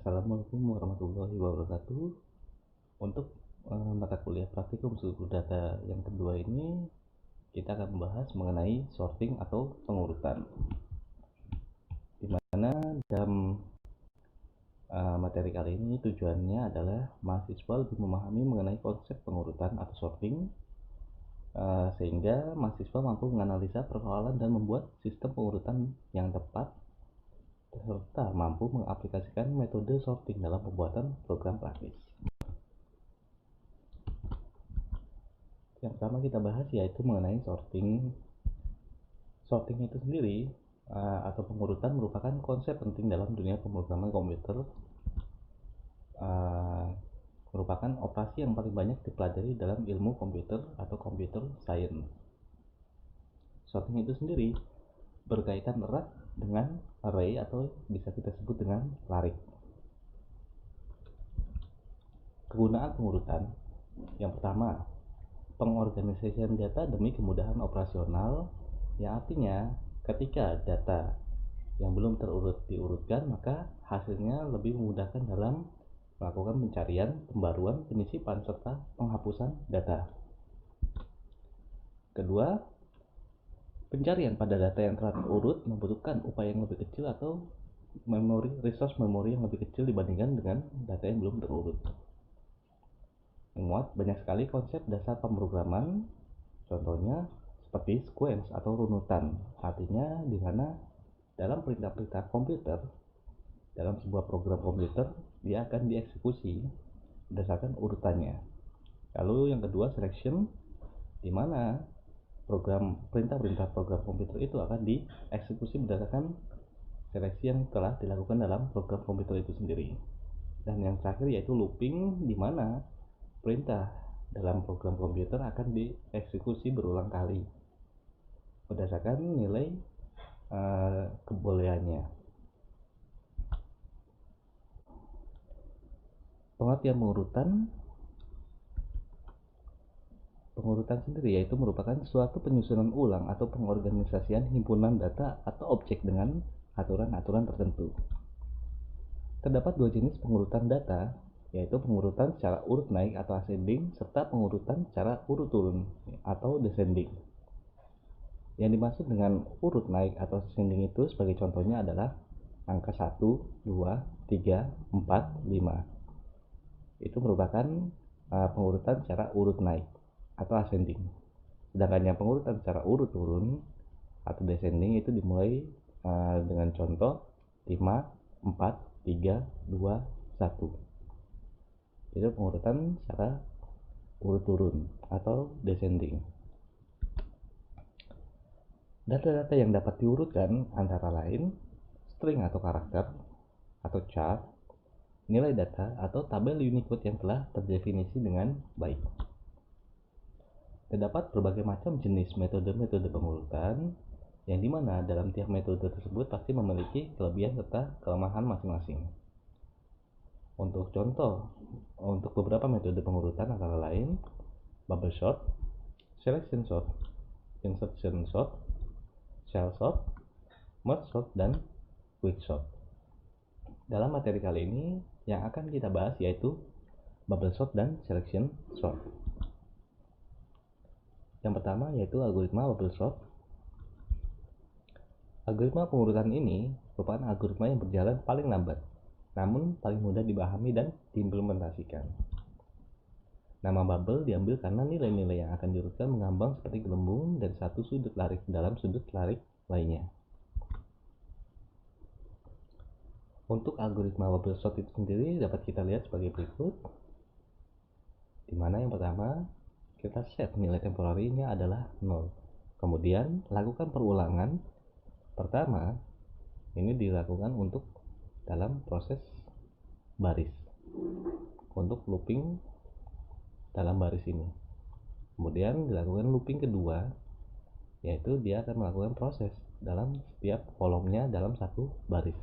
Assalamualaikum warahmatullahi wabarakatuh. Untuk mata kuliah praktikum struktur data yang kedua ini, kita akan membahas mengenai sorting atau pengurutan. Di mana dalam materi kali ini tujuannya adalah mahasiswa lebih memahami mengenai konsep pengurutan atau sorting, sehingga mahasiswa mampu menganalisa persoalan dan membuat sistem pengurutan yang tepat serta mampu mengaplikasikan metode sorting dalam pembuatan program praktis. Yang pertama kita bahas yaitu mengenai sorting. Sorting itu sendiri atau pengurutan merupakan konsep penting dalam dunia pemrograman komputer. Merupakan operasi yang paling banyak dipelajari dalam ilmu komputer atau computer science. Sorting itu sendiri berkaitan erat dengan array atau bisa kita sebut dengan larik. Kegunaan pengurutan yang pertama, pengorganisasian data demi kemudahan operasional, yang artinya ketika data yang belum terurut diurutkan, maka hasilnya lebih memudahkan dalam melakukan pencarian, pembaruan, penyisipan, serta penghapusan data. Kedua, pencarian pada data yang telah terurut membutuhkan upaya yang lebih kecil atau resource memori yang lebih kecil dibandingkan dengan data yang belum terurut. Memuat banyak sekali konsep dasar pemrograman, contohnya seperti sequence atau runutan, artinya di mana dalam perintah-perintah komputer, dalam sebuah program komputer, dia akan dieksekusi berdasarkan urutannya. Lalu yang kedua, selection, di mana perintah-perintah program komputer itu akan dieksekusi berdasarkan seleksi yang telah dilakukan dalam program komputer itu sendiri. Dan yang terakhir yaitu looping, di mana perintah dalam program komputer akan dieksekusi berulang kali berdasarkan nilai kebolehannya. Pengertian pengurutan sendiri yaitu merupakan suatu penyusunan ulang atau pengorganisasian himpunan data atau objek dengan aturan-aturan tertentu. Terdapat dua jenis pengurutan data, yaitu pengurutan secara urut naik atau ascending, serta pengurutan secara urut turun atau descending. Yang dimaksud dengan urut naik atau ascending itu sebagai contohnya adalah angka 1, 2, 3, 4, 5. Itu merupakan pengurutan secara urut naik atau ascending. Sedangkan yang pengurutan secara urut turun atau descending itu dimulai dengan contoh 5, 4, 3, 2, 1. Itu pengurutan secara urut turun atau descending. Data-data yang dapat diurutkan antara lain string atau karakter atau chart, nilai data atau tabel Unicode yang telah terdefinisi dengan baik. Terdapat berbagai macam jenis metode-metode pengurutan, yang dimana dalam tiap metode tersebut pasti memiliki kelebihan serta kelemahan masing-masing. Untuk contoh, untuk beberapa metode pengurutan antara lain bubble sort, selection sort, insertion sort, shell sort, merge sort, dan quick sort. Dalam materi kali ini yang akan kita bahas yaitu bubble sort dan selection sort. Yang pertama yaitu algoritma bubble sort. Algoritma pengurutan ini merupakan algoritma yang berjalan paling lambat, namun paling mudah dipahami dan diimplementasikan. Nama bubble diambil karena nilai-nilai yang akan diurutkan mengambang seperti gelembung dari satu sudut larik dalam sudut larik lainnya. Untuk algoritma bubble sort itu sendiri dapat kita lihat sebagai berikut, di mana yang pertama kita set nilai temporarinya adalah 0. Kemudian lakukan perulangan. Pertama, ini dilakukan untuk dalam proses baris, untuk looping dalam baris ini. Kemudian dilakukan looping kedua, yaitu dia akan melakukan proses dalam setiap kolomnya dalam satu baris.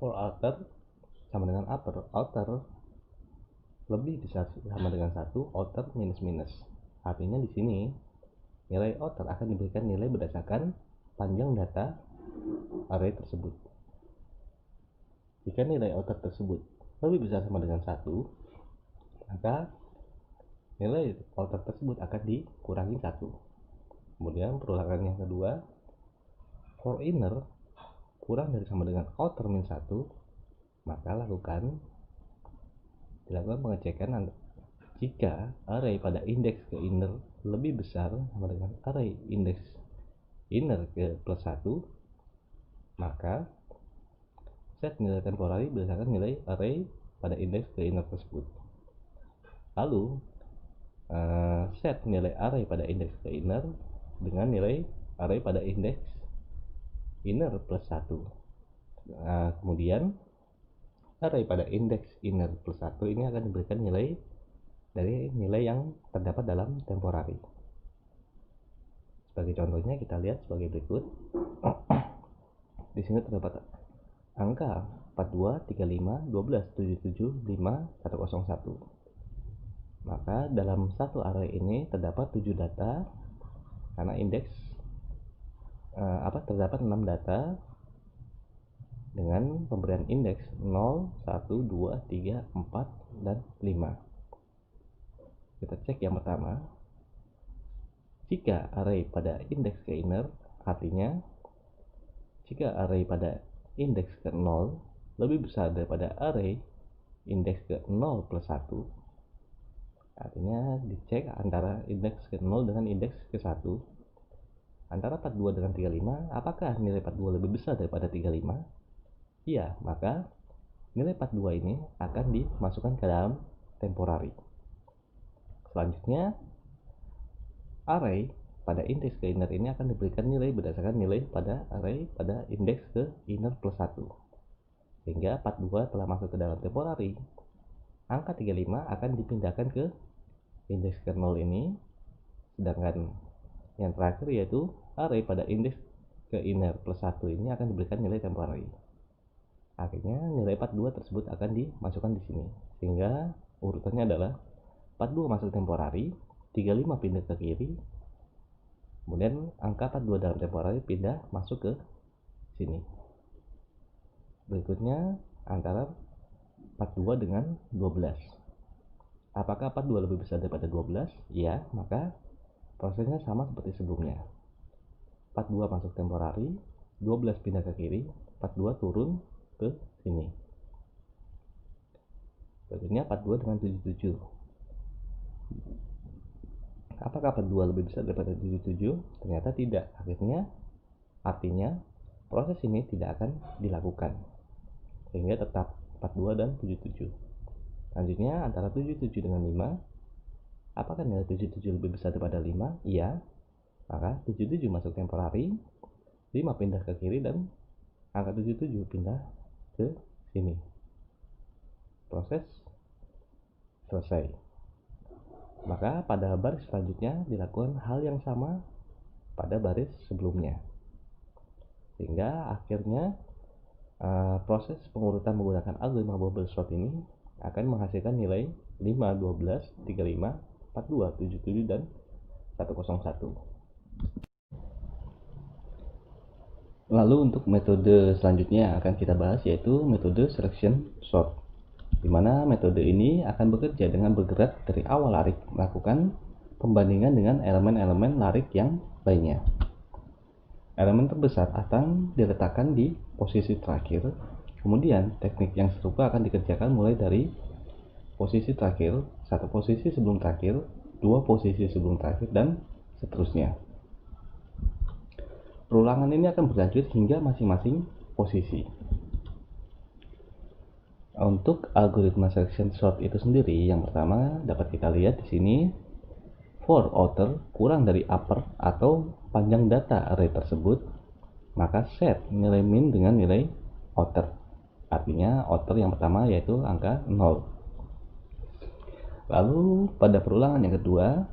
For outer sama dengan upper, outer lebih bisa sama dengan 1, outer minus minus. Artinya di sini nilai outer akan diberikan nilai berdasarkan panjang data array tersebut. Jika nilai outer tersebut lebih besar sama dengan 1, maka nilai outer tersebut akan dikurangi 1. Kemudian perulangan yang kedua, for inner kurang dari sama dengan outer min 1, maka dilakukan pengecekan jika array pada indeks ke inner lebih besar sama dengan array indeks inner ke plus 1, maka set nilai temporary berdasarkan nilai array pada indeks ke inner tersebut. Lalu set nilai array pada indeks ke inner dengan nilai array pada indeks inner plus 1. Kemudian array pada indeks inner plus 1 ini akan diberikan nilai dari nilai yang terdapat dalam temporary. Sebagai contohnya kita lihat sebagai berikut. Di sini terdapat angka 42, 35, 12, 77, 5, 101. Maka dalam satu array ini terdapat 7 data karena indeks terdapat 6 data dengan pemberian indeks 0, 1, 2, 3, 4, dan 5. Kita cek yang pertama. Jika array pada indeks ke inner, artinya jika array pada indeks ke 0 lebih besar daripada array indeks ke 0 plus 1, artinya dicek antara indeks ke 0 dengan indeks ke 1, antara 42 dengan 35, apakah nilai 42 lebih besar daripada 35? Iya, maka nilai 42 ini akan dimasukkan ke dalam temporary. Selanjutnya, array pada indeks ke inner ini akan diberikan nilai berdasarkan nilai pada array pada indeks ke inner plus 1. Sehingga 42 telah masuk ke dalam temporary. Angka 35 akan dipindahkan ke indeks ke 0 ini. Sedangkan yang terakhir yaitu array pada indeks ke inner plus 1 ini akan diberikan nilai temporary. Akhirnya nilai 42 tersebut akan dimasukkan di sini. Sehingga urutannya adalah 42 masuk temporary, 35 pindah ke kiri, kemudian angka 42 dalam temporary pindah masuk ke sini. Berikutnya antara 42 dengan 12. Apakah 42 lebih besar daripada 12? Ya, maka prosesnya sama seperti sebelumnya. 42 masuk temporary, 12 pindah ke kiri, 42 turun ke sini. Berikutnya 42 dengan 77. Apakah 42 lebih besar daripada 77? Ternyata tidak. Artinya proses ini tidak akan dilakukan. Sehingga tetap 42 dan 77. Selanjutnya antara 77 dengan 5. Apakah nilai 77 lebih besar daripada 5? Iya. Maka 77 masuk temporary, 5 pindah ke kiri dan angka 77 pindah ke sini. Proses selesai. Maka pada baris selanjutnya dilakukan hal yang sama pada baris sebelumnya. Sehingga akhirnya proses pengurutan menggunakan algoritma bubble sort ini akan menghasilkan nilai 5, 12, 35, 42, 77, dan 101. Lalu untuk metode selanjutnya akan kita bahas yaitu metode selection sort, di mana metode ini akan bekerja dengan bergerak dari awal larik melakukan pembandingan dengan elemen-elemen larik yang lainnya. Elemen terbesar akan diletakkan di posisi terakhir, kemudian teknik yang serupa akan dikerjakan mulai dari posisi terakhir, satu posisi sebelum terakhir, dua posisi sebelum terakhir, dan seterusnya. Perulangan ini akan berlanjut hingga masing-masing posisi. Untuk algoritma selection sort itu sendiri, yang pertama dapat kita lihat di sini, for outer kurang dari upper atau panjang data array tersebut, maka set nilai min dengan nilai outer. Artinya outer yang pertama yaitu angka 0. Lalu pada perulangan yang kedua,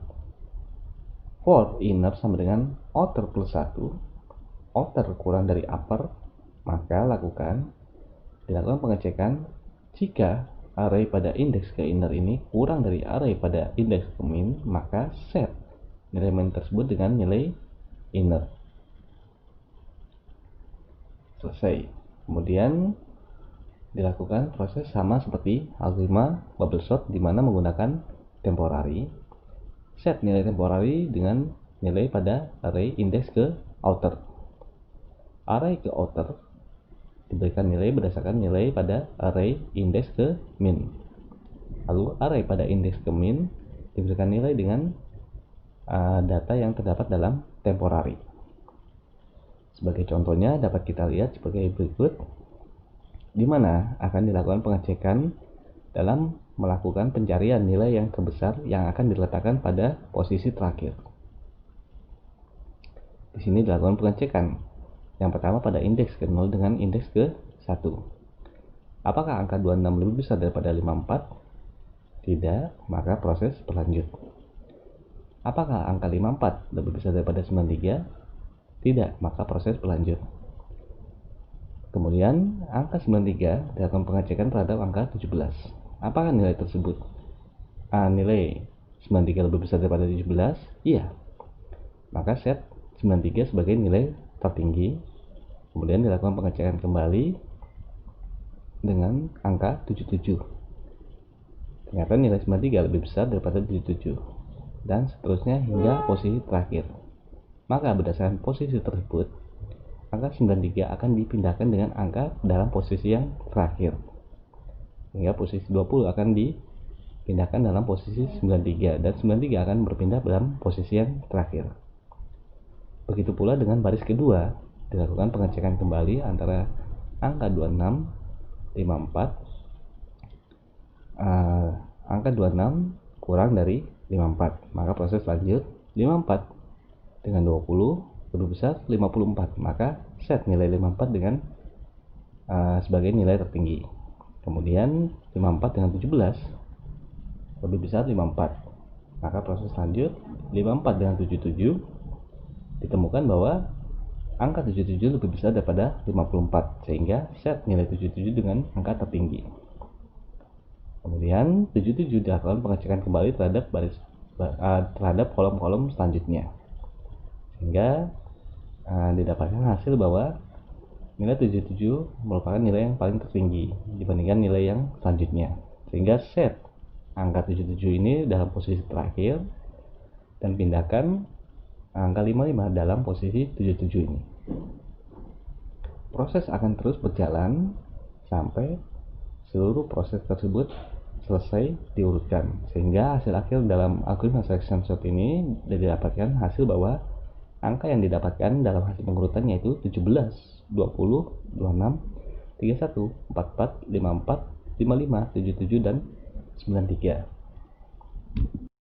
for inner sama dengan outer plus 1, outer kurang dari upper, maka dilakukan pengecekan jika array pada indeks ke inner ini kurang dari array pada indeks ke min, maka set nilai min tersebut dengan nilai inner. Selesai. Kemudian dilakukan proses sama seperti algoritma bubble sort, di mana menggunakan temporary. Set nilai temporary dengan nilai pada array index ke outer. Array ke outer diberikan nilai berdasarkan nilai pada array index ke min. Lalu array pada index ke min diberikan nilai dengan data yang terdapat dalam temporary. Sebagai contohnya dapat kita lihat sebagai berikut, di mana akan dilakukan pengecekan dalam melakukan pencarian nilai yang terbesar yang akan diletakkan pada posisi terakhir. Di sini dilakukan pengecekan. Yang pertama pada indeks ke 0 dengan indeks ke 1. Apakah angka 26 lebih besar daripada 54? Tidak, maka proses berlanjut. Apakah angka 54 lebih besar daripada 93? Tidak, maka proses berlanjut. Kemudian angka 93 dilakukan pengecekan terhadap angka 17. Apakah nilai tersebut nilai 93 lebih besar daripada 17? Iya. Maka set 93 sebagai nilai tertinggi. Kemudian dilakukan pengecekan kembali dengan angka 77. Ternyata nilai 93 lebih besar daripada 77. Dan seterusnya hingga posisi terakhir. Maka berdasarkan posisi tersebut, angka 93 akan dipindahkan dengan angka dalam posisi yang terakhir. Hingga posisi 20 akan dipindahkan dalam posisi 93, dan 93 akan berpindah dalam posisi yang terakhir. Begitu pula dengan baris kedua, dilakukan pengecekan kembali antara angka 26, 54, angka 26 kurang dari 54, maka proses lanjut. 54 dengan 20 lebih besar 54, maka set nilai 54 dengan sebagai nilai tertinggi. Kemudian 54 dengan 17 lebih besar 54, maka proses lanjut. 54 dengan 77 ditemukan bahwa angka 77 lebih besar daripada 54, sehingga set nilai 77 dengan angka tertinggi. Kemudian 77 dilakukan pengecekan kembali terhadap kolom-kolom selanjutnya, sehingga didapatkan hasil bahwa nilai 77 merupakan nilai yang paling tertinggi dibandingkan nilai yang selanjutnya, sehingga set angka 77 ini dalam posisi terakhir dan pindahkan angka 55 dalam posisi 77 ini. Proses akan terus berjalan sampai seluruh proses tersebut selesai diurutkan, sehingga hasil akhir dalam algoritma selection sort ini didapatkan hasil bahwa angka yang didapatkan dalam hasil pengurutan yaitu 17, 20, 26, 31, 44, 54, 55, 77, dan 93.